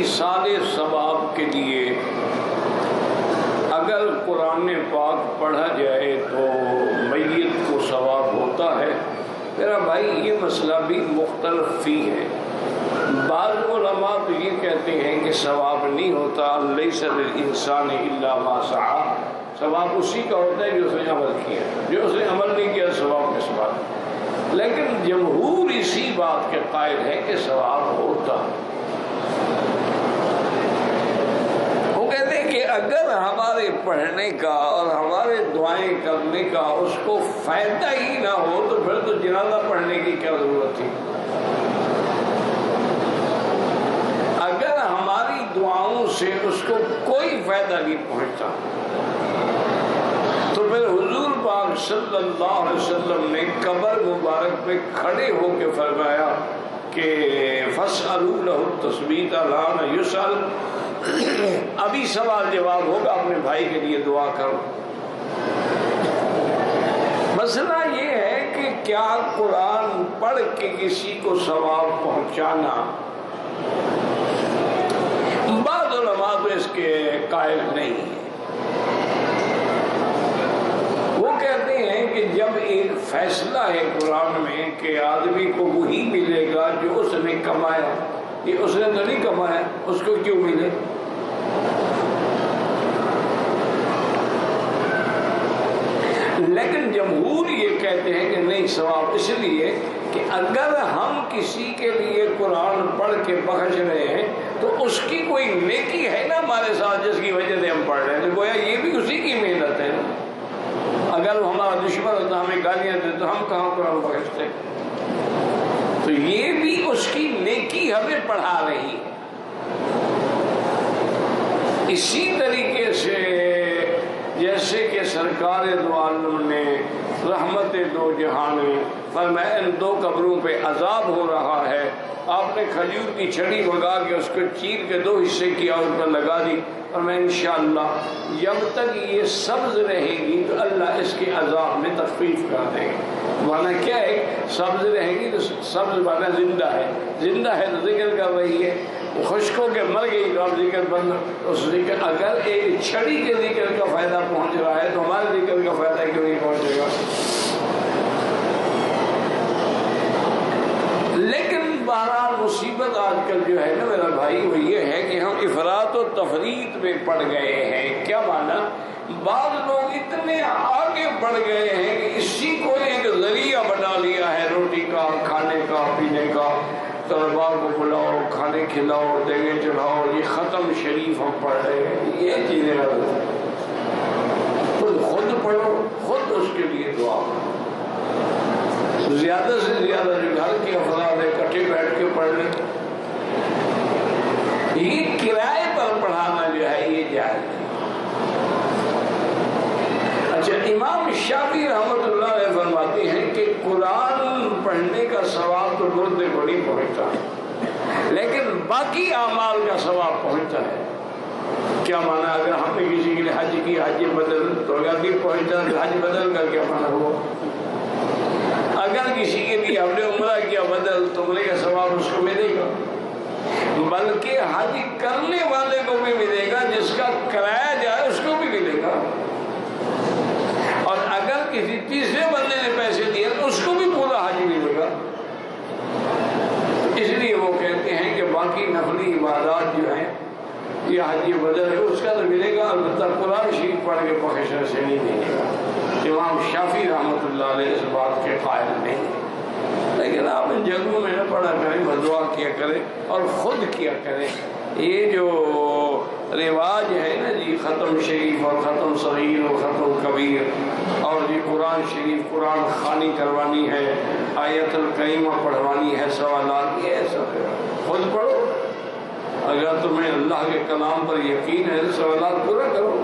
ایصال ثواب کے لیے اگر قرآن پاک پڑھا جائے تو میت کو ثواب ہوتا ہے؟ میرا بھائی یہ مسئلہ بھی مختلف فی ہے۔ بعض علماء تو یہ کہتے ہیں کہ ثواب نہیں ہوتا، لیس للانسان الا ما سعی، ثواب اسی کا ہوتا ہے جو اس نے عمل کیا، جو اس نے عمل نہیں کیا ثواب کس بات۔ لیکن جمہور اسی بات کے قائل ہے کہ ثواب ہوتا۔ وہ کہتے ہیں کہ اگر ہمارے پڑھنے کا اور ہمارے دعائیں کرنے کا اس کو فائدہ ہی نہ ہو تو پھر تو جنازہ پڑھنے کی کیا ضرورت تھی؟ اگر ہماری دعاؤں سے اس کو کوئی فائدہ نہیں پہنچتا تو پھر حضور پاک صلی اللہ علیہ وسلم نے قبر مبارک پہ کھڑے ہو کے فرمایا کہ فَاسْأَلُوا لَهُ التَّثْبِيتَ الْآنَ يُسْأَلُ، ابھی سوال جواب ہوگا، اپنے بھائی کے لیے دعا کرو۔ مسئلہ یہ ہے کہ کیا قرآن پڑھ کے کسی کو ثواب پہنچانا، بعض علماء تو اس کے قائل نہیں ہیں۔ وہ کہتے ہیں کہ جب ایک فیصلہ ہے قرآن میں کہ آدمی کو وہی ملے گا جو اس نے کمایا، یہ اس نے تو نہیں کمایا، اس کو کیوں ملے؟ لیکن جمہور یہ کہتے ہیں کہ نہیں، ثواب اس لیے کہ اگر ہم کسی کے لیے قرآن پڑھ کے بخش رہے ہیں تو اس کی کوئی نیکی ہے نا ہمارے ساتھ جس کی وجہ سے ہم پڑھ رہے ہیں، تو گویا یہ بھی اسی کی محنت ہے نا۔ اگر وہ ہمارا دشمن ہوتا، ہمیں گالیاں دیتے تو ہم کہاں قرآن بخشتے؟ تو یہ بھی اس کی نیکی ہمیں پڑھا رہی ہے۔ اسی طریقے سے جیسے کہ سرکار دو عالم نے رحمت دو جہان فرمایا ان دو قبروں پہ عذاب ہو رہا ہے، آپ نے کھجور کی چھڑی بگا کے اس کو چیر کے دو حصے کیا، اس پر لگا دی، اور میں انشاءاللہ جب تک یہ سبز رہے گی تو اللہ اس کے عذاب میں تخفیف کر دے گا۔ مانا کیا ہے؟ سبز رہے گی تو سبز مانا زندہ ہے، زندہ ہے تو ذکر کر رہی ہے، خشک ہو کے مر گئی تو اب ذکر بند۔ اس ذکر اگر ایک چھڑی کے ذکر کا فائدہ پہنچ رہا ہے تو ہمارے ذکر کا فائدہ کیوں نہیں پہنچے گا؟ لیکن بہرحال مصیبت آج کل جو ہے نا میرا بھائی وہ یہ ہے کہ ہم افراط و تفریط میں پڑ گئے ہیں۔ کیا مانا؟ بعض لوگ اتنے آگے بڑھ گئے ہیں کہ اسی کو ایک ذریعہ بنا لیا ہے روٹی کا، کھانے کا، پینے کا، طلباء کو بلاؤ، کھانے کھلاؤ، دیگیں چڑھاؤ، یہ ختم شریف ہم پڑھ رہے ہیں، یہ چیزیں خود پڑھو، خود اس کے لیے دعا کرو۔ زیادہ سے زیادہ جو گھر کے افراد ہے اکٹھے بیٹھ کے پڑھ لیں۔ یہ کرائے پر پڑھانا جو ہے یہ جائز ہے۔ اچھا، امام شافعی رحمۃ اللہ علیہ فرماتے ہیں کہ قرآن پڑھنے کا ثواب تو مردے کو نہیں پہنچتا لیکن باقی اعمال کا ثواب پہنچتا ہے۔ کیا مانا؟ اگر ہم نے کسی کے لیے حج کی، حج بدل تو اگر نہیں پہنچتا تو حج بدل کا کیا مانا ہوا؟ اگر کسی کے لیے ہم نے عمرہ کیا بدل تو عمرے کا ثواب اس کو ملے گا، بلکہ حج کرنے والے کو بھی ملے گا، جس کا کرایہ جائے اس کو بھی ملے گا، اور اگر کسی تیسرے بندے نے پیسے دیے تو اس کو بھی پورا حج ملے گا۔ اس لیے وہ کہتے ہیں کہ باقی نفلی عبادات جو ہیں یہ حج بدل ہے، اس کا تو ملے گا، البتہ قرآن شریف پڑھ کے بخشنے سے نہیں ملے گا۔ امام شافعی رحمۃ اللہ علیہ اس بات کے قائل نہیں، لیکن آپ ان جگہوں میں نہ پڑھا کریں، دعا کیا کریں اور خود کیا کریں۔ یہ جو رواج ہے نا جی، ختم شریف اور ختم صغیر اور ختم کبیر، اور یہ قرآن شریف قرآن خوانی کروانی ہے، آیت الکریمہ پڑھوانی ہے، سوالات، یہ سب خود پڑھو۔ اگر تمہیں اللہ کے کلام پر یقین ہے تو سوالات پورا کرو۔